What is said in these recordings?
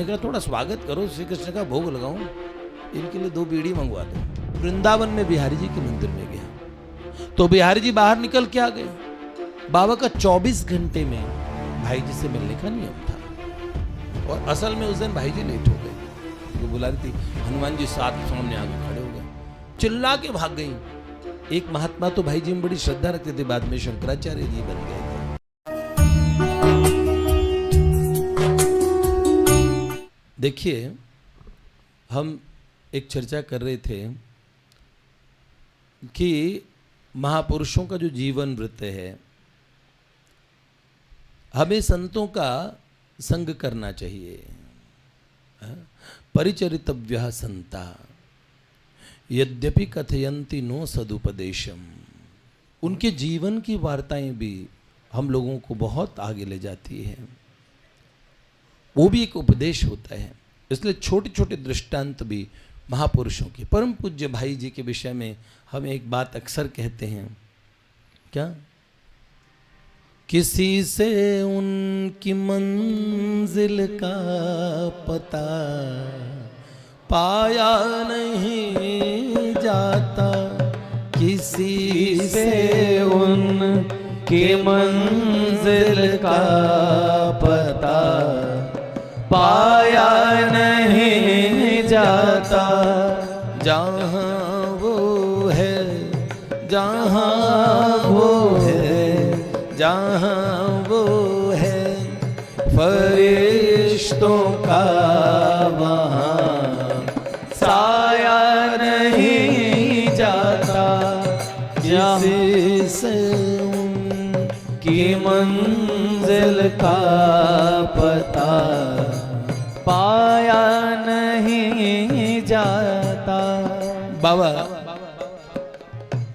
ने कहा थोड़ा स्वागत करो, श्री कृष्ण का भोग लगाऊं, इनके लिए 2 बीड़ी मंगवा दो। वृंदावन में बिहारी जी के मंदिर में गया तो बिहारी जी बाहर निकल के आ गए। बाबा का 24 घंटे में भाई जी से मिलने का नियम था, और असल में उस दिन भाई जी लेट हो गए। वो बुला रही थी, हनुमान जी साथ सामने आगे खड़े हो गए, चिल्ला के भाग गई। एक महात्मा तो भाई जी में बड़ी श्रद्धा रखते थे, बाद में शंकराचार्य जी बन गए थे। देखिए, हम एक चर्चा कर रहे थे कि महापुरुषों का जो जीवन वृत्त है, हमें संतों का संग करना चाहिए। परिचरितव्यः संता यद्यपि कथयन्ति नो सदुपदेशम। उनके जीवन की वार्ताएं भी हम लोगों को बहुत आगे ले जाती है, वो भी एक उपदेश होता है। इसलिए छोटे छोटे दृष्टांत भी महापुरुषों के। परम पूज्य भाई जी के विषय में हम एक बात अक्सर कहते हैं, क्या? किसी से उनकी मंजिल का पता पाया नहीं जाता, किसी से उनकी मंजिल का पता पाया नहीं जाता। जहाँ वो है, जहाँ वो है, जहाँ वो है, फरिश्तों का वहाँ साया नहीं जाता। किसी से उनकी मंजिल का पता पाया नहीं जाता। बाबा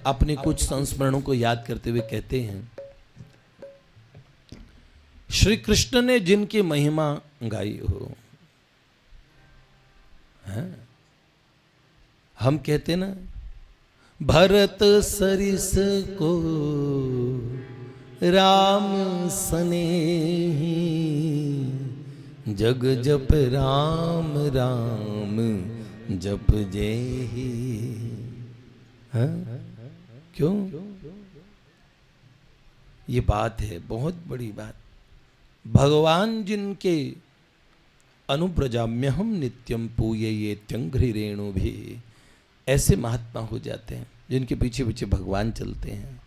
अपने कुछ संस्मरणों को याद करते हुए कहते हैं, श्री कृष्ण ने जिनकी महिमा गाई हो, है? हम कहते ना, भरत सरिस को राम सनेही, जग जप राम राम जप जेहि। क्यों? ये बात है, बहुत बड़ी बात। भगवान जिनके अनुब्रजाम्यहम नित्यम पूयये त्यंघ्रि रेणु भी, ऐसे महात्मा हो जाते हैं जिनके पीछे पीछे भगवान चलते हैं।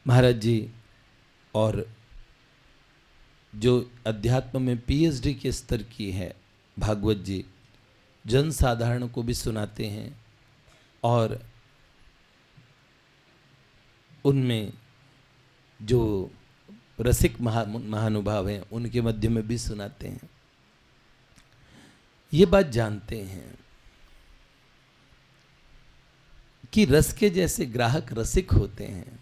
महाराज जी और जो अध्यात्म में पीएचडी के स्तर की है भागवत जी, जन साधारण को भी सुनाते हैं, और उनमें जो रसिक महानुभाव हैं उनके मध्य में भी सुनाते हैं। ये बात जानते हैं कि रस के जैसे ग्राहक रसिक होते हैं,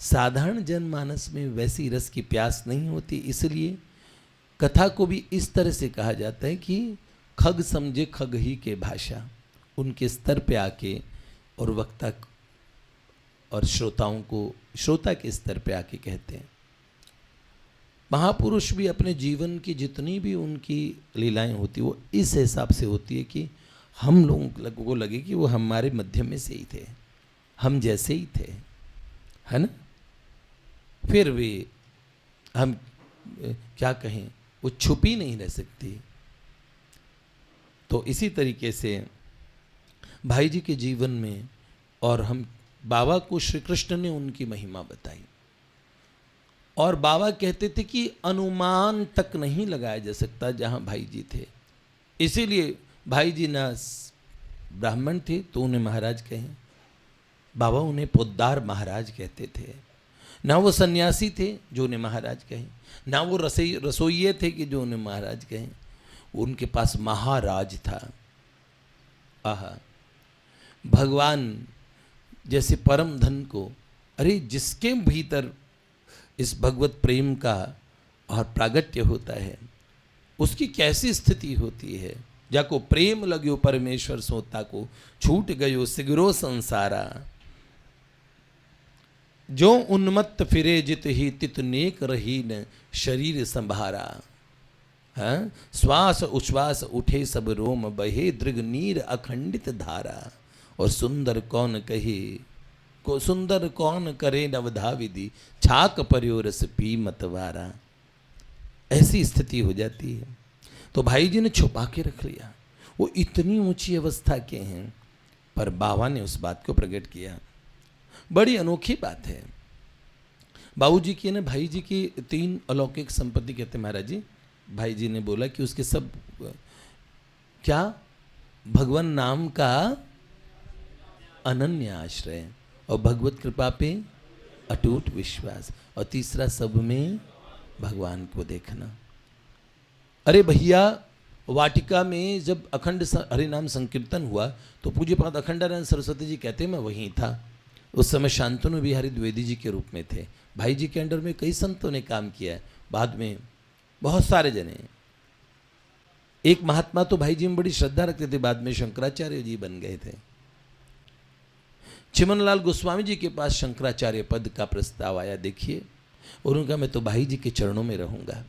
साधारण जनमानस में वैसी रस की प्यास नहीं होती। इसलिए कथा को भी इस तरह से कहा जाता है कि खग समझे खग ही के भाषा, उनके स्तर पे आके और वक्ता और श्रोताओं को श्रोता के स्तर पे आके कहते हैं। महापुरुष भी अपने जीवन की जितनी भी उनकी लीलाएं होती वो इस हिसाब से होती है कि हम लोगों को लगे कि वो हमारे मध्य में से ही थे, हम जैसे ही थे, है ना। फिर भी हम क्या कहें, वो छुपी नहीं रह सकती। तो इसी तरीके से भाई जी के जीवन में, और हम बाबा को श्री कृष्ण ने उनकी महिमा बताई, और बाबा कहते थे कि अनुमान तक नहीं लगाया जा सकता जहाँ भाई जी थे। इसीलिए भाई जी ना ब्राह्मण थे तो उन्हें महाराज कहें, बाबा उन्हें पोद्दार महाराज कहते थे। ना वो सन्यासी थे जो उन्हें महाराज कहें, ना वो रसोइये थे कि जो उन्हें महाराज कहें। उनके पास महाराज था। आहा, भगवान जैसे परम धन को, अरे जिसके भीतर इस भगवत प्रेम का और प्रागट्य होता है उसकी कैसी स्थिति होती है। जाको प्रेम लग्यो परमेश्वर सोता को, छूट गयो सिगरो संसारा। जो उन्मत्त फिरे जित ही तित नेक रही न शरीर संभारा। हाँ, श्वास उच्छ्वास उठे सब रोम बहे, दृग नीर अखंडित धारा। और सुंदर कौन कहे को सुंदर कौन करे नवधा विधि, छाक पर्यो रस पी मतवारा। ऐसी स्थिति हो जाती है। तो भाई जी ने छुपा के रख लिया। वो इतनी ऊंची अवस्था के हैं, पर बाबा ने उस बात को प्रकट किया। बड़ी अनोखी बात है। बाबूजी की ने भाई जी की 3 अलौकिक संपत्ति कहते महाराज जी। भाई जी ने बोला कि उसके सब क्या, भगवान नाम का अनन्य आश्रय, और भगवत कृपा पे अटूट विश्वास, और तीसरा सब में भगवान को देखना। अरे भैया, वाटिका में जब अखंड हरिनाम संकीर्तन हुआ तो पूज्य पाद अखंडानंद सरस्वती जी कहते मैं वहीं था। उस समय शांतनु बिहारी द्विवेदी जी के रूप में थे। भाई जी के अंडर में कई संतों ने काम किया है, बाद में बहुत सारे जने। एक महात्मा तो भाई जी में बड़ी श्रद्धा रखते थे, बाद में शंकराचार्य जी बन गए थे। चिमनलाल गोस्वामी जी के पास शंकराचार्य पद का प्रस्ताव आया, देखिए, और उनका मैं तो भाई जी के चरणों में रहूंगा।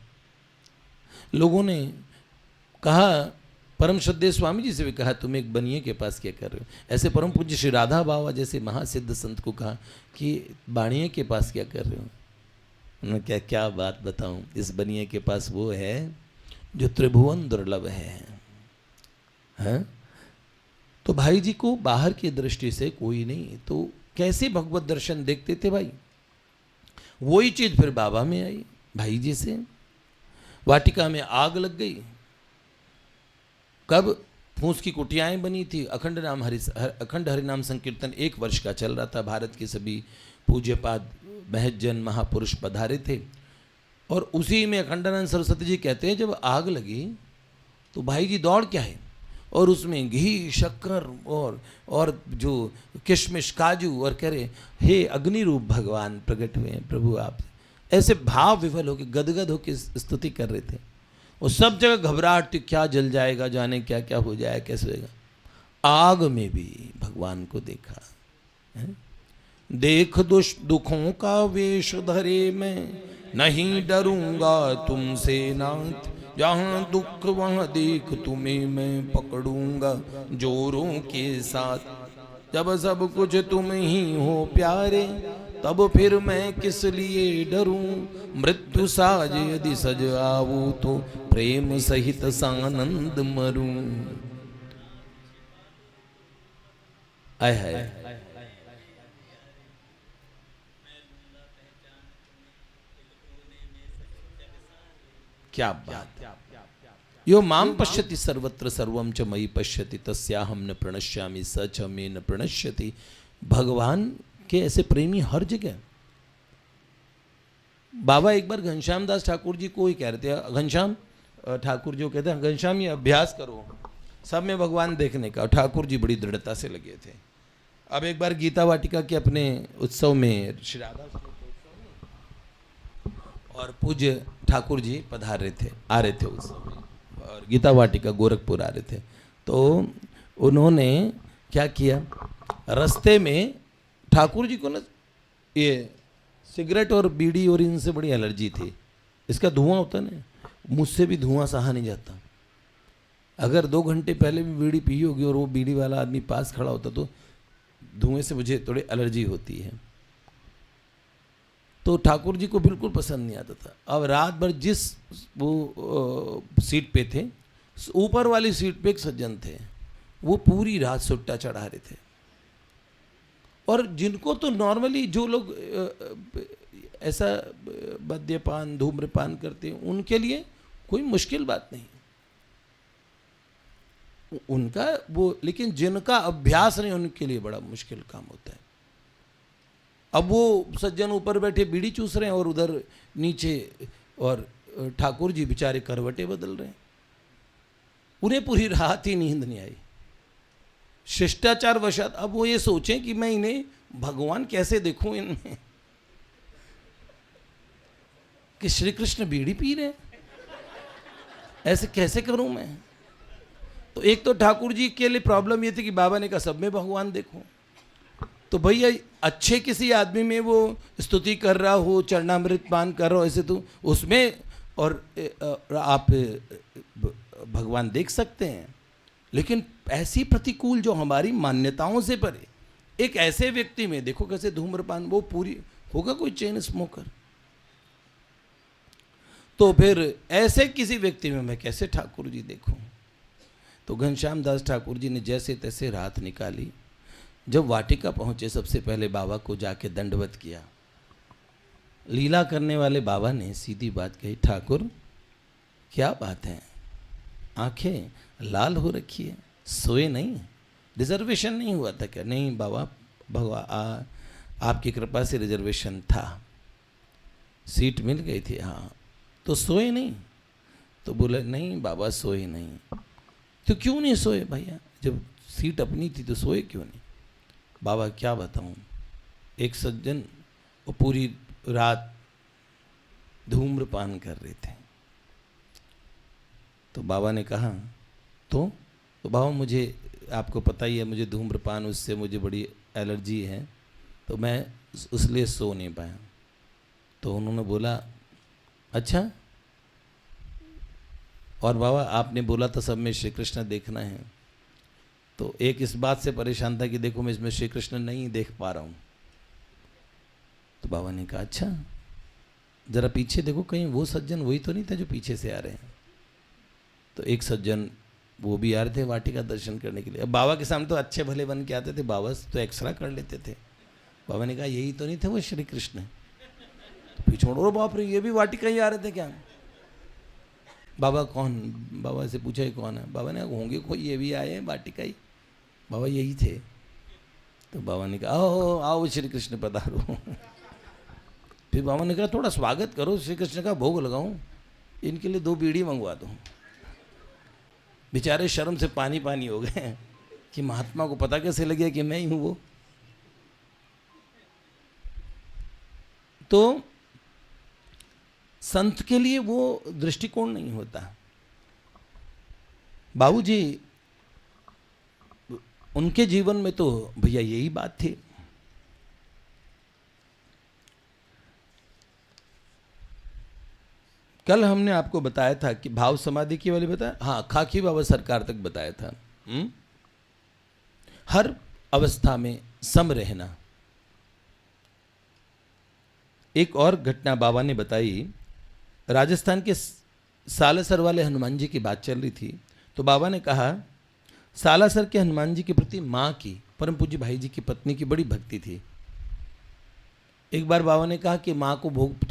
लोगों ने कहा, परम श्रद्धेय स्वामी जी से भी कहा, तुम एक बनिए के पास क्या कर रहे हो। ऐसे परम पूज्य श्री राधा बाबा जैसे महासिद्ध संत को कहा कि बाणिये के पास क्या कर रहे हो। उन्होंने क्या क्या बात बताऊं, इस बनिए के पास वो है जो त्रिभुवन दुर्लभ है? तो भाई जी को बाहर की दृष्टि से कोई नहीं, तो कैसे भगवत दर्शन देखते थे भाई। वही चीज फिर बाबा में आई भाई जी से। वाटिका में आग लग गई। कब? फूस की कुटियाएं बनी थी। अखंड हरिनाम संकीर्तन 1 वर्ष का चल रहा था। भारत के सभी पूज्यपाद महज्जन महापुरुष पधारे थे, और उसी में अखंडानंद सरस्वती जी कहते हैं, जब आग लगी तो भाई जी दौड़ के आए, और उसमें घी शक्कर और जो किशमिश काजू, और कह रहे हे अग्नि रूप भगवान प्रकट हुए हैं प्रभु आप। ऐसे भाव विफल होकर गदगद होकर स्तुति कर रहे थे। और सब जगह घबराहट थी, क्या जल जाएगा, जाने क्या क्या हो जाए, कैसे होगा। आग में भी भगवान को देखा है? देख दुखों का वेश धरे मैं, नहीं डरूंगा तुमसे नाथ, जहां दुख वहां देख तुम्हें मैं पकड़ूंगा जोरों के साथ। जब सब कुछ तुम ही हो प्यारे, तब फिर मैं किस लिए डरूं। मृत्यु साज यदि सज आवू, तो प्रेम सहित सानंद मरूं। आय हाय, क्या बात। यो माम पश्यति सर्वत्र सर्वम च मयि पश्यति, तस्याहम न प्रणश्यामि स च मे न प्रणश्यति। भगवान के ऐसे प्रेमी हर जगह। बाबा एक बार घनश्याम दास ठाकुर जी को ही कह रहे थे, घनश्याम ठाकुर जी को कहते हैं, घनश्याम ये अभ्यास करो सब में भगवान देखने का। ठाकुर जी बड़ी दृढ़ता से लगे थे। अब एक बार गीता वाटिका के अपने उत्सव में श्री राधा और पूज्य ठाकुर जी पधार रहे थे, आ रहे थे उस समय, और गीता वाटिका गोरखपुर आ रहे थे। तो उन्होंने क्या किया, रास्ते में ठाकुर जी को ना ये सिगरेट और बीड़ी और इनसे बड़ी एलर्जी थी। इसका धुआं होता ना, मुझसे भी धुआं सहा नहीं जाता। अगर 2 घंटे पहले भी बीड़ी पी होगी और वो बीड़ी वाला आदमी पास खड़ा होता तो धुएं से मुझे थोड़ी एलर्जी होती है। तो ठाकुर जी को बिल्कुल पसंद नहीं आता था। अब रात भर जिस वो सीट पे थे, ऊपर वाली सीट पे एक सज्जन थे, वो पूरी रात सुट्टा चढ़ा रहे थे। और जिनको तो नॉर्मली जो लोग ऐसा मद्यपान धूम्रपान करते हैं उनके लिए कोई मुश्किल बात नहीं उनका वो, लेकिन जिनका अभ्यास नहीं उनके लिए बड़ा मुश्किल काम होता है। अब वो सज्जन ऊपर बैठे बीड़ी चूस रहे हैं और उधर नीचे और ठाकुर जी बेचारे करवटे बदल रहे हैं। उन्हें पूरी रात ही नींद नहीं आई शिष्टाचार वशात। अब वो ये सोचें कि मैं इन्हें भगवान कैसे देखूं इनमें कि श्री कृष्ण बीड़ी पी रहे, ऐसे कैसे करूं मैं। तो एक तो ठाकुर जी के लिए प्रॉब्लम ये थी कि बाबा ने कहा सब में भगवान देखो। तो भैया अच्छे किसी आदमी में वो स्तुति कर रहा हो, चरणामृत पान कर रहा हो, ऐसे तो उसमें और आप भगवान देख सकते हैं, लेकिन ऐसी प्रतिकूल जो हमारी मान्यताओं से परे, एक ऐसे व्यक्ति में देखो कैसे धूम्रपान, वो पूरी होगा कोई चेन स्मोकर, तो फिर ऐसे किसी व्यक्ति में मैं कैसे ठाकुर जी देखूं। तो घनश्याम दास ठाकुर जी ने जैसे तैसे रात निकाली। जब वाटिका पहुंचे, सबसे पहले बाबा को जाके दंडवत किया। लीला करने वाले बाबा ने सीधी बात कही, ठाकुर क्या बात है, आंखें लाल हो रखी है, सोए नहीं, रिजर्वेशन नहीं हुआ था क्या? नहीं बाबा, भगवान आपकी कृपा से रिजर्वेशन था, सीट मिल गई थी। हाँ, तो सोए नहीं? तो बोले नहीं बाबा सोए नहीं। तो क्यों नहीं सोए भैया, जब सीट अपनी थी तो सोए क्यों नहीं? बाबा क्या बताऊं, एक सज्जन वो पूरी रात धूम्रपान कर रहे थे। तो बाबा ने कहा तो बाबा मुझे, आपको पता ही है मुझे धूम्रपान, उससे मुझे बड़ी एलर्जी है, तो मैं उसलिए सो नहीं पाया। तो उन्होंने बोला अच्छा, और बाबा आपने बोला था सब में श्री कृष्ण देखना है, तो एक इस बात से परेशान था कि देखो मैं इसमें श्री कृष्ण नहीं देख पा रहा हूँ। तो बाबा ने कहा अच्छा जरा पीछे देखो, कहीं वो सज्जन वही तो नहीं था जो पीछे से आ रहे हैं। तो एक सज्जन वो भी आ रहे थे वाटिका दर्शन करने के लिए। अब बाबा के सामने तो अच्छे भले बन के आते थे, बाबा तो एक्सरा कर लेते थे। बाबा ने कहा यही तो नहीं थे वो श्री कृष्ण। तो पीछे छोड़ो, बाप रे ये भी वाटिका ही आ रहे थे क्या? बाबा कौन? बाबा से पूछा ये कौन है? बाबा ने कहा होंगे कोई, ये भी आए हैं वाटिका ही। बाबा यही थे। तो बाबा ने कहा आओ आओ श्री कृष्ण पधारो। फिर बाबा ने कहा थोड़ा स्वागत करो, श्री कृष्ण का भोग लगाऊं, इनके लिए 2 बीड़ी मंगवा दो। बेचारे शर्म से पानी पानी हो गए कि महात्मा को पता कैसे लगे कि मैं ही हूं वो। तो संत के लिए वो दृष्टिकोण नहीं होता। बाबूजी उनके जीवन में तो भैया यही बात थी। कल हमने आपको बताया था कि भाव समाधि की वाली बताया, हाँ खाकी बाबा सरकार तक बताया था। हर अवस्था में सम रहना। एक और घटना बाबा ने बताई, राजस्थान के सालासर वाले हनुमान जी की बात चल रही थी। तो बाबा ने कहा सालासर के हनुमान जी के प्रति माँ की, परम पूज्य भाई जी की पत्नी की बड़ी भक्ति थी। एक बार बाबा ने कहा कि माँ को भोग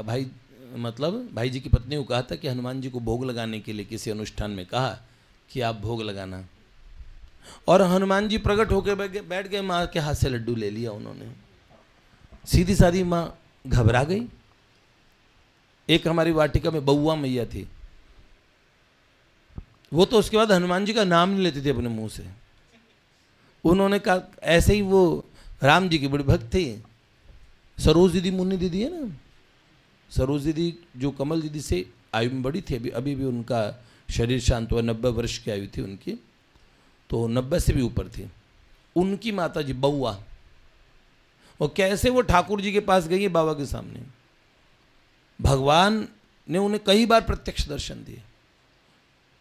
भाई मतलब भाई जी की पत्नी को कहा था कि हनुमान जी को भोग लगाने के लिए किसी अनुष्ठान में कहा कि आप भोग लगाना, और हनुमान जी प्रकट होकर बैठ गए, माँ के हाथ से लड्डू ले लिया उन्होंने। सीधी सादी माँ घबरा गई। एक हमारी वाटिका में बउआ मैया थी, वो तो उसके बाद हनुमान जी का नाम नहीं लेती थी अपने मुंह से। उन्होंने कहा ऐसे ही वो राम जी की बड़ी भक्त थी। सरोज दीदी, मुन्नी दीदी है ना, सरोज दीदी जो कमल दीदी से आयु में बड़ी थी, अभी भी उनका शरीर शांत हुआ, 90 वर्ष की आयु थी उनकी, तो 90 से भी ऊपर थी। उनकी माता जी बउआ, और कैसे वो ठाकुर जी के पास गई है बाबा के सामने। भगवान ने उन्हें कई बार प्रत्यक्ष दर्शन दिए,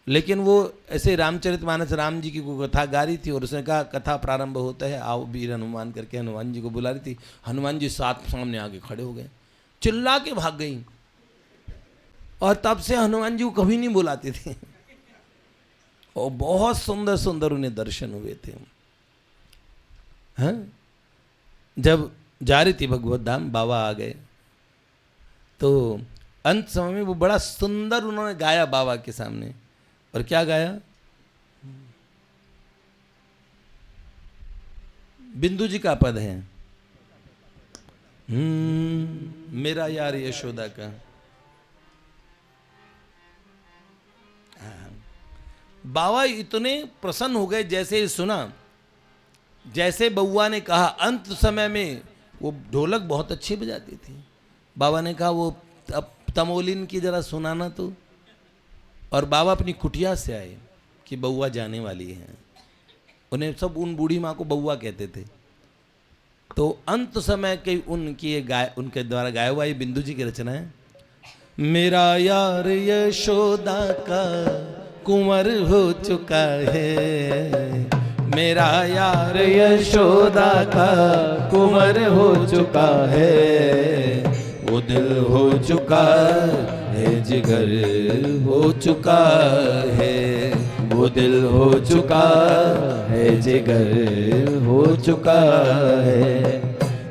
लेकिन वो ऐसे रामचरितमानस राम जी की कोई कथा गा रही थी, और उसने कहा कथा प्रारंभ होता है, आओ वीर हनुमान करके हनुमान जी को बुला रही थी। हनुमान जी सामने आके खड़े हो गए, चिल्ला के भाग गई, और तब से हनुमान जी को कभी नहीं बुलाते थे। और बहुत सुंदर सुंदर उन्हें दर्शन हुए थे। हाँ, जब जा रही थी भगवत धाम, बाबा आ गए, तो अंत समय में वो बड़ा सुंदर उन्होंने गाया बाबा के सामने। और क्या गाया? बिंदु जी का पद है, मेरा यार यशोदा का। बाबा इतने प्रसन्न हो गए जैसे ही सुना, जैसे बउआ ने कहा। अंत समय में वो ढोलक बहुत अच्छी बजाती थी। बाबा ने कहा वो अब तमोलिन की जरा सुनाना तो। और बाबा अपनी कुटिया से आए कि बउआ जाने वाली है। उन्हें सब उन बूढ़ी माँ को बउआ कहते थे। तो अंत समय के उनके द्वारा गाया हुआ ये बिंदु जी की रचना है। मेरा यार यशोदा का कुंवर हो चुका है, मेरा यार यशोदा का कुंवर हो चुका है, वो दिल हो चुका है, जिगर हो चुका है, वो दिल हो चुका है, जिगर हो चुका है।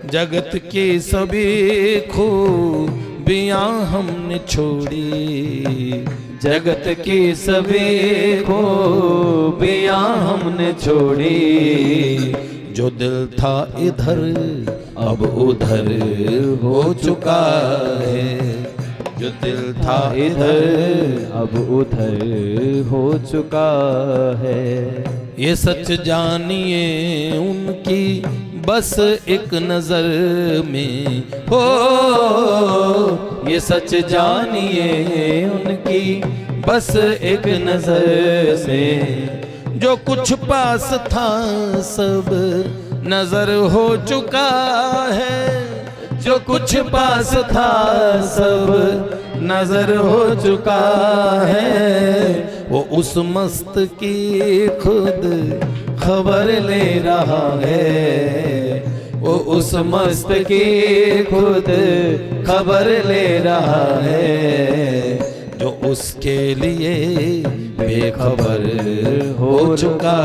जगत की सभी खूबियां हमने छोड़ी, जगत की सभी खूबियां हमने छोड़ी, जो दिल था इधर अब उधर हो चुका है, जो दिल था इधर अब उधर हो चुका है। ये सच जानिए उनकी बस एक नजर में हो, ये सच जानिए उनकी बस एक नजर से, जो कुछ पास था सब नजर हो चुका है, जो कुछ पास था सब नजर हो चुका है, वो उस मस्त की खुद खबर ले रहा है, वो उस मस्त की खुद खबर ले रहा है, जो उसके लिए बेखबर हो चुका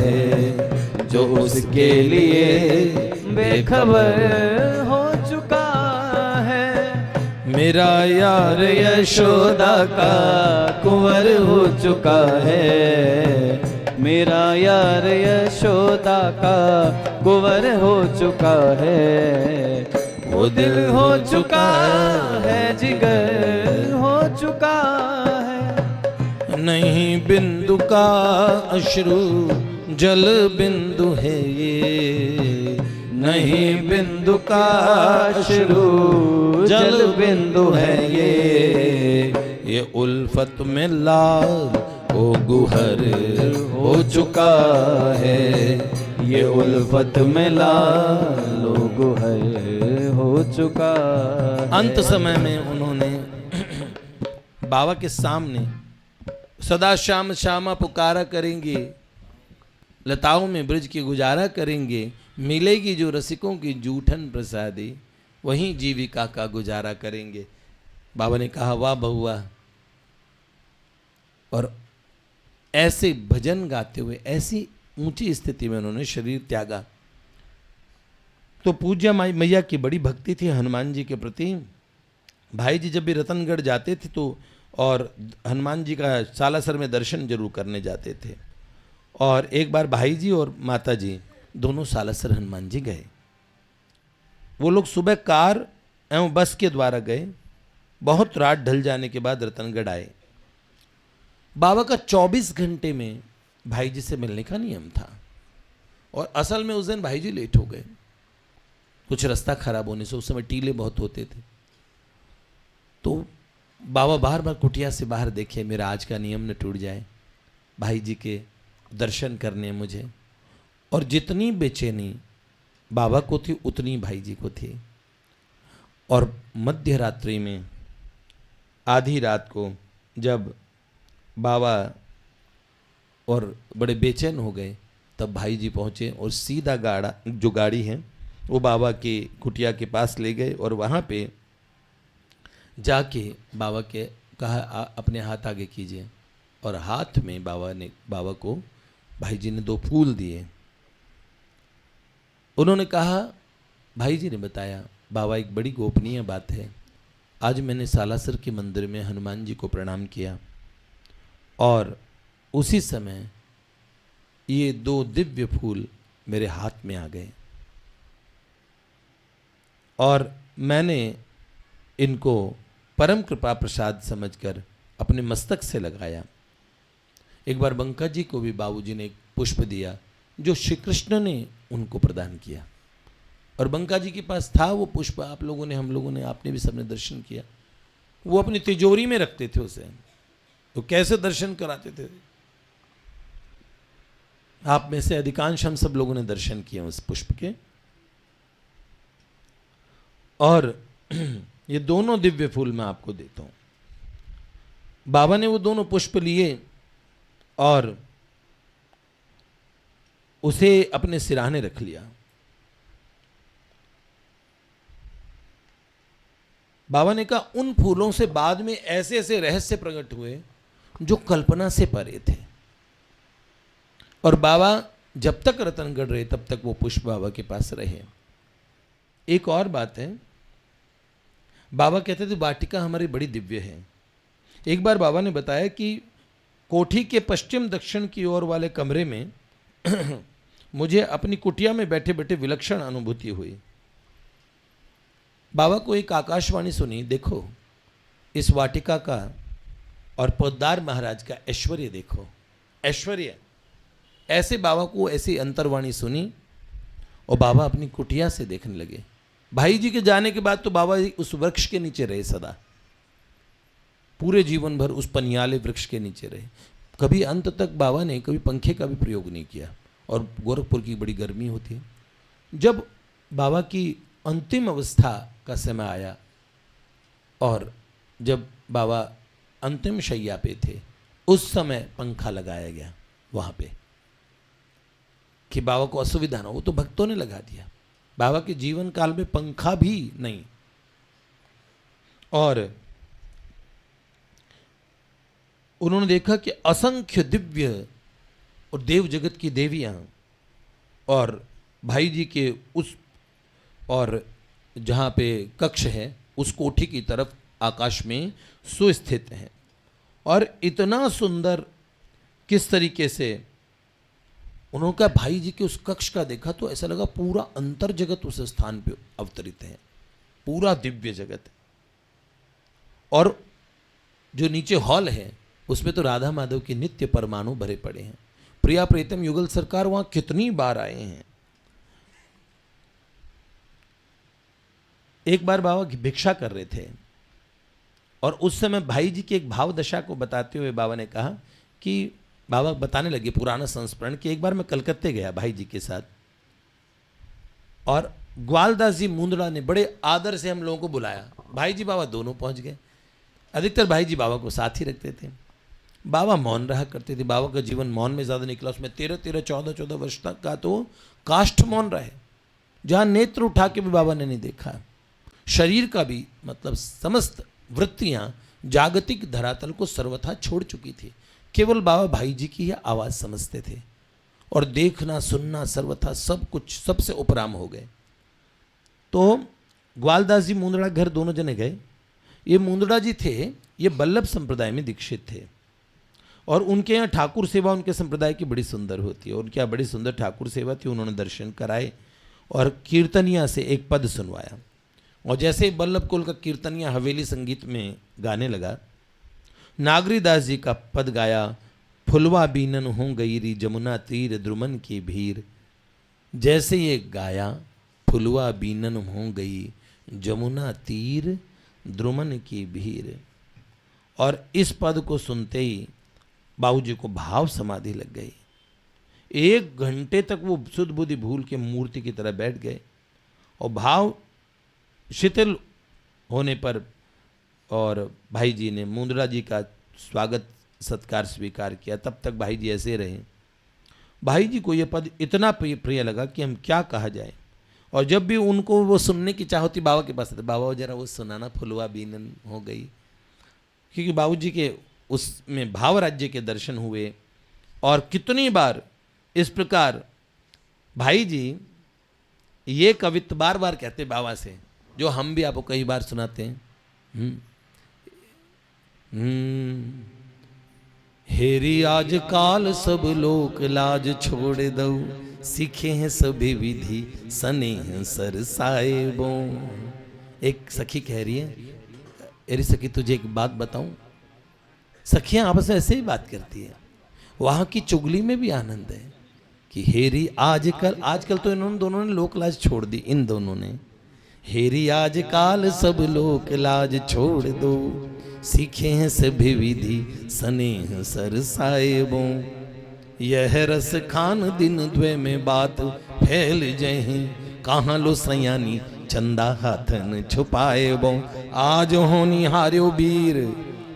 है, जो उसके लिए बेखबर हो चुका है। मेरा यार यशोदा का कुंवर हो चुका है, मेरा यार यशोदा का कुंवर हो चुका है, वो दिल हो चुका है, जिगर हो चुका है। नहीं बिंदु का अश्रु जल बिंदु है ये, नहीं बिंदु का अश्रु जल बिंदु है ये उल्फत में लाल ओ गुहर हो चुका है, ये उल्फत में लाल गुहर हो चुका है। अंत समय में उन्होंने बाबा के सामने सदा श्याम श्यामा पुकारा करेंगे, लताओं में ब्रज की गुजारा करेंगे, मिलेगी जो रसिकों की जूठन प्रसादी, वहीं जीविका का गुजारा करेंगे। बाबा ने कहा वाह बहुआ, और ऐसे भजन गाते हुए ऐसी ऊंची स्थिति में उन्होंने शरीर त्यागा। तो पूज्य मैया की बड़ी भक्ति थी हनुमान जी के प्रति। भाई जी जब भी रतनगढ़ जाते थे तो और हनुमान जी का सालासर में दर्शन जरूर करने जाते थे, और एक बार भाई जी और माता जी दोनों सालासर हनुमान जी गए। वो लोग सुबह कार एवं बस के द्वारा गए, बहुत रात ढल जाने के बाद रतनगढ़ आए। बाबा का 24 घंटे में भाई जी से मिलने का नियम था, और असल में उस दिन भाई जी लेट हो गए, कुछ रास्ता खराब होने से। उस समय टीले बहुत होते थे। तो बाबा बार बार कुटिया से बाहर देखे, मेरा आज का नियम न टूट जाए, भाई जी के दर्शन करने मुझे। और जितनी बेचैनी बाबा को थी उतनी भाई जी को थी। और मध्य रात्रि में आधी रात को जब बाबा और बड़े बेचैन हो गए, तब भाई जी पहुँचे और सीधा गाड़ी है वो बाबा के कुटिया के पास ले गए, और वहाँ पे जाके बाबा के कहा अपने हाथ आगे कीजिए, और हाथ में बाबा को भाई जी ने 2 फूल दिए। उन्होंने कहा, भाई जी ने बताया, बाबा एक बड़ी गोपनीय बात है, आज मैंने सालासर के मंदिर में हनुमान जी को प्रणाम किया, और उसी समय ये 2 दिव्य फूल मेरे हाथ में आ गए, और मैंने इनको परम कृपा प्रसाद समझकर अपने मस्तक से लगाया। एक बार बंका जी को भी बाबूजी ने एक पुष्प दिया जो श्री कृष्ण ने उनको प्रदान किया, और बंका जी के पास था वो पुष्प। आप लोगों ने, हम लोगों ने, आपने भी सबने दर्शन किया। वो अपनी तिजोरी में रखते थे उसे। तो कैसे दर्शन कराते थे? आप में से अधिकांश हम सब लोगों ने दर्शन किए उस पुष्प के। और ये दोनों दिव्य फूल मैं आपको देता हूं। बाबा ने वो दोनों पुष्प लिए और उसे अपने सिरहाने रख लिया। बाबा ने कहा उन फूलों से बाद में ऐसे ऐसे रहस्य प्रकट हुए जो कल्पना से परे थे। और बाबा जब तक रतनगढ़ रहे तब तक वो पुष्प बाबा के पास रहे। एक और बात है, बाबा कहते थे वाटिका हमारी बड़ी दिव्य है। एक बार बाबा ने बताया कि कोठी के पश्चिम दक्षिण की ओर वाले कमरे में मुझे अपनी कुटिया में बैठे बैठे विलक्षण अनुभूति हुई। बाबा को एक आकाशवाणी सुनी, देखो इस वाटिका का और पोद्दार महाराज का ऐश्वर्य देखो, ऐश्वर्य। ऐसे बाबा को ऐसी अंतर्वाणी सुनी और बाबा अपनी कुटिया से देखने लगे। भाई जी के जाने के बाद तो बाबा जी उस वृक्ष के नीचे रहे सदा, पूरे जीवन भर उस पनियाले वृक्ष के नीचे रहे। कभी अंत तक बाबा ने कभी पंखे का भी प्रयोग नहीं किया। और गोरखपुर की बड़ी गर्मी होती है। जब बाबा की अंतिम अवस्था का समय आया और जब बाबा अंतिम शैया पे थे, उस समय पंखा लगाया गया वहाँ पे कि बाबा को असुविधा ना हो। तो भक्तों ने लगा दिया। बाबा के जीवन काल में पंखा भी नहीं। और उन्होंने देखा कि असंख्य दिव्य और देव जगत की देवियां और भाई जी के उस और जहाँ पे कक्ष है उस कोठी की तरफ आकाश में सुस्थित हैं। और इतना सुंदर किस तरीके से उन्होंने कहा, भाई जी के उस कक्ष का देखा तो ऐसा लगा पूरा अंतर जगत उस स्थान पे अवतरित है, पूरा दिव्य जगत है। और जो नीचे हॉल है उसमें तो राधा माधव के नित्य परमाणु भरे पड़े हैं। प्रिया प्रीतम युगल सरकार वहां कितनी बार आए हैं। एक बार बाबा भिक्षा कर रहे थे और उस समय भाई जी की एक भाव दशा को बताते हुए बाबा ने कहा कि बाबा बताने लगे पुराना संस्मरण कि एक बार मैं कलकत्ते गया भाई जी के साथ और ग्वालदास जी मुंदड़ा ने बड़े आदर से हम लोगों को बुलाया। भाई जी बाबा दोनों पहुंच गए। अधिकतर भाई जी बाबा को साथ ही रखते थे। बाबा मौन रहा करते थे। बाबा का जीवन मौन में ज़्यादा निकला। उसमें 13-14 वर्ष तक का तो काष्ठ मौन रहे, जहाँ नेत्र उठा के भी बाबा ने नहीं देखा। शरीर का भी मतलब समस्त वृत्तियाँ जागतिक धरातल को सर्वथा छोड़ चुकी थी। केवल बाबा भाई जी की ही आवाज़ समझते थे और देखना सुनना सर्वथा सब कुछ सबसे उपराम हो गए। तो ग्वालदास जी मुंदड़ा घर दोनों जने गए। ये मुंदड़ा जी थे, ये बल्लभ संप्रदाय में दीक्षित थे और उनके यहाँ ठाकुर सेवा उनके संप्रदाय की बड़ी सुंदर होती है। उनके यहाँ बड़ी सुंदर ठाकुर सेवा थी। उन्होंने दर्शन कराए और कीर्तनिया से एक पद सुनवाया। और जैसे ही बल्लभ कुल का कीर्तनिया हवेली संगीत में गाने लगा, नागरीदास जी का पद गाया, फुलवा बीनन हो गई री जमुना तीर द्रुमन की भीर। जैसे ये गाया, फुलवा बीनन हो गई जमुना तीर द्रुमन की भीर। और इस पद को सुनते ही बाबूजी को भाव समाधि लग गई। 1 घंटे तक वो शुद्ध बुद्धि भूल के मूर्ति की तरह बैठ गए और भाव शिथिल होने पर और भाई जी ने मुंदड़ा जी का स्वागत सत्कार स्वीकार किया। तब तक भाई जी ऐसे रहे। भाई जी को ये पद इतना प्रिय लगा कि हम क्या कहा जाए। और जब भी उनको वो सुनने की चाह होती बाबा के पास आते, बाबा जरा वो सुनाना, फुलवा बीनन हो गई। क्योंकि बाबू जी के उसमें भाव राज्य के दर्शन हुए। और कितनी बार इस प्रकार भाई जी ये कवित्व बार बार कहते बाबा से, जो हम भी आपको कई बार सुनाते हैं। हेरी आज काल सब लोक लाज छोड़ दो, सीखे हैं सभी विधि स्नेह सरसाए बो। एक सखी कह रही है, अरे सखी तुझे एक बात बताऊं। सखियां आपस में ऐसे ही बात करती है। वहां की चुगली में भी आनंद है कि हेरी आजकल तो इन्होंने दोनों ने लोक लाज छोड़ दी। इन दोनों ने हेरी आज काल सब लोक लाज छोड़ दो, सीखे हैं सभी विधि स्नेह सरसाए बो। यह रस खान दिन द्वे में बात फैल जय, कहाँ लो सयानी चंदा हाथन छुपाए बो। आज होनी हार्यो वीर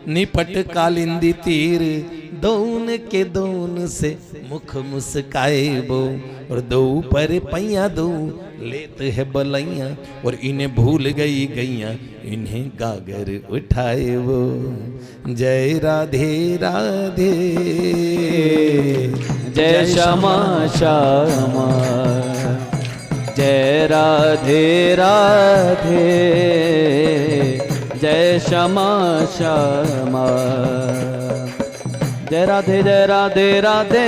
निपट कालिंदी तीर, दोन के दोन से मुख मुस्काए बो। और दो पर पैया दो लेत है बलैया, और इन्हें भूल गई गैया इन्हें गागर उठाए वो। जय राधे राधे, जय श्यामा श्यामा, जय राधे राधे, जय श्यामा श्यामा, जय राधे राधे,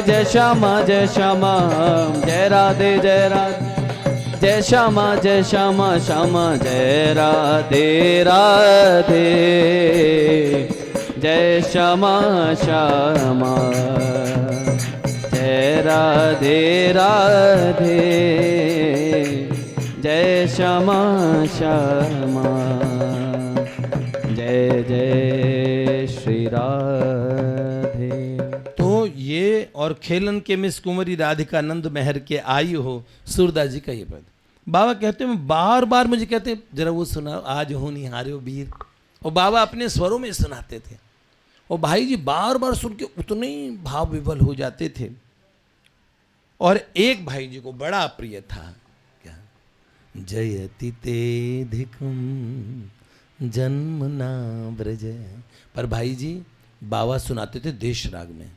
जय श्यामा श्यामा, जय राधे जय श्यामा श्यामा, जय राधे राधे, जय श्यामा श्यामा, जय राधे राधे, जय श्यामा श्यामा, जय जय श्री राधे। तो ये और खेलन के मिस कुंवरी राधिका नंद महर के आई हो, सूरदास जी का ये पद। बाबा कहते हैं बार बार मुझे कहते जरा वो सुना, आज हो निहारे वीर। और बाबा अपने स्वरों में सुनाते थे, और भाई जी बार बार सुन के उतने ही भाव विवल हो जाते थे। और एक भाई जी को बड़ा प्रिय था क्या, जयति तेधिकम जन्म ना ब्रज। पर भाई जी बाबा सुनाते थे देश राग में,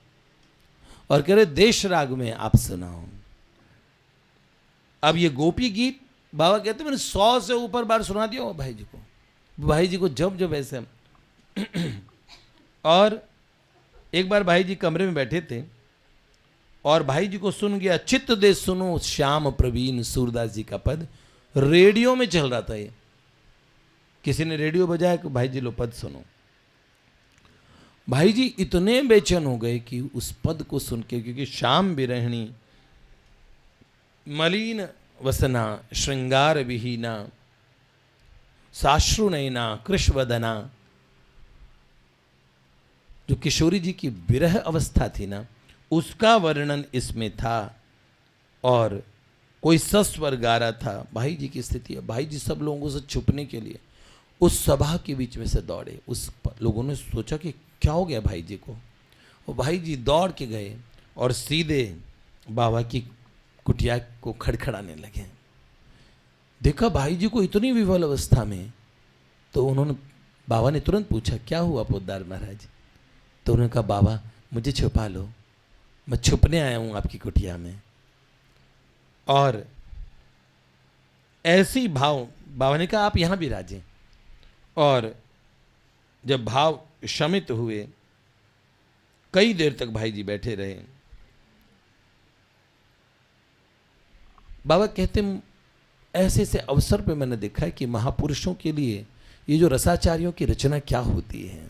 और कह रहे देश राग में आप सुनाओ। अब ये गोपी गीत बाबा कहते मैंने 100 से ऊपर बार सुना दिया भाई जी को। भाई जी को जब ऐसे और एक बार भाई जी कमरे में बैठे थे, और भाई जी को सुन गया, चित्त दे सुनो श्याम प्रवीण सूरदास जी का पद रेडियो में चल रहा था। ये किसी ने रेडियो बजाया कि भाई जी लो पद सुनो। भाई जी इतने बेचैन हो गए कि उस पद को सुन के, क्योंकि श्याम विरहिणी मलिन वसना श्रृंगार विहीना साश्रु नयना कृष्णवदना, जो किशोरी जी की विरह अवस्था थी ना, उसका वर्णन इसमें था। और कोई सस्वर गा रहा था, भाई जी की स्थिति है। भाई जी सब लोगों से छुपने के लिए उस सभा के बीच में से दौड़े। उस लोगों ने सोचा कि क्या हो गया भाई जी को। और भाई जी दौड़ के गए और सीधे बाबा की कुटिया को खड़खड़ाने लगे। देखा भाई जी को इतनी विवल अवस्था में, तो उन्होंने, बाबा ने तुरंत पूछा क्या हुआ पोद्दार महाराज। तो उन्होंने कहा बाबा मुझे छुपा लो, मैं छुपने आया हूं आपकी कुटिया में। और ऐसी भाव, बाबा ने कहा आप यहां भी राजें। और जब भाव शमित हुए, कई देर तक भाई जी बैठे रहे। बाबा कहते ऐसे ऐसे अवसर पे मैंने देखा है कि महापुरुषों के लिए ये जो रसाचार्यों की रचना क्या होती है।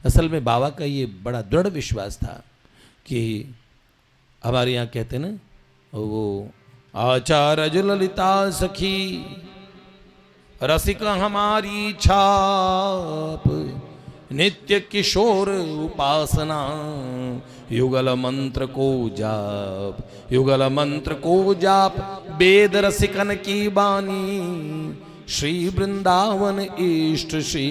असल में बाबा का ये बड़ा दृढ़ विश्वास था कि हमारे यहाँ कहते हैं ना, वो आचार्य ललिता सखी रसिक हमारी छाप, नित्य किशोर उपासना युगल मंत्र को जाप, युगल मंत्र को जाप वेद रसिकन की बानी, श्री वृंदावन इष्ट श्री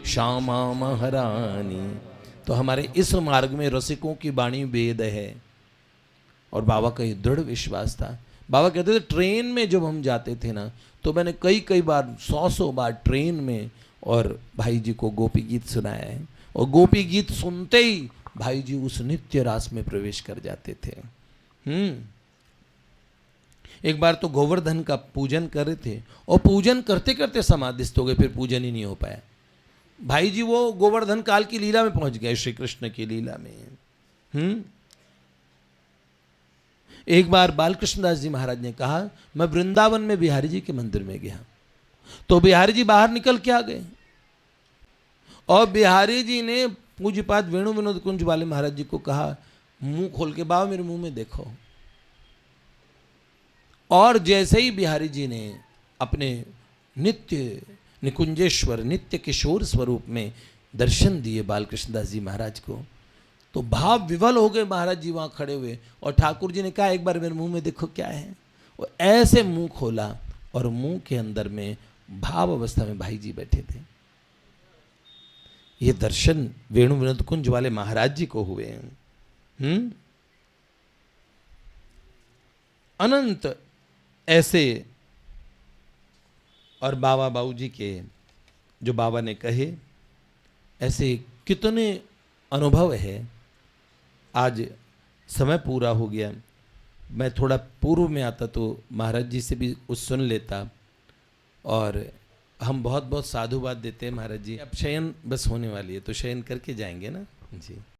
श्यामा महारानी। तो हमारे इस मार्ग में रसिकों की बाणी वेद है। और बाबा का ये दृढ़ विश्वास था। बाबा कहते थे ट्रेन में जब हम जाते थे ना, तो मैंने कई बार 100 बार ट्रेन में और भाई जी को गोपी गीत सुनाया है। और गोपी गीत सुनते ही भाई जी उस नित्य रास में प्रवेश कर जाते थे। एक बार तो गोवर्धन का पूजन कर रहे थे, और पूजन करते करते समाधिस्थ हो गए, फिर पूजन ही नहीं हो पाया। भाई जी वो गोवर्धन काल की लीला में पहुंच गए, श्री कृष्ण की लीला में। एक बार बालकृष्णदास जी महाराज ने कहा मैं वृंदावन में बिहारी जी के मंदिर में गया, तो बिहारी जी बाहर निकल के आ गए, और बिहारी जी ने पूज्यपाद वेणु विनोद कुंज वाले महाराज जी को कहा मुंह खोल के बाबा मेरे मुंह में देखो। और जैसे ही बिहारी जी ने अपने नित्य निकुंजेश्वर नित्य किशोर स्वरूप में दर्शन दिए बालकृष्णदास जी महाराज को, तो भाव विवल हो गए महाराज जी वहां खड़े हुए। और ठाकुर जी ने कहा एक बार मेरे मुंह में देखो क्या है। और ऐसे मुंह खोला और मुंह के अंदर में भाव अवस्था में भाई जी बैठे थे। ये दर्शन वेणु विनोद कुंज वाले महाराज जी को हुए हैं। अनंत ऐसे और बाबा बाबू जी के जो बाबा ने कहे ऐसे कितने अनुभव है। आज समय पूरा हो गया, मैं थोड़ा पूर्व में आता तो महाराज जी से भी कुछ सुन लेता। और हम बहुत बहुत साधुवाद देते हैं महाराज जी। अब शयन बस होने वाली है तो शयन करके जाएंगे ना जी।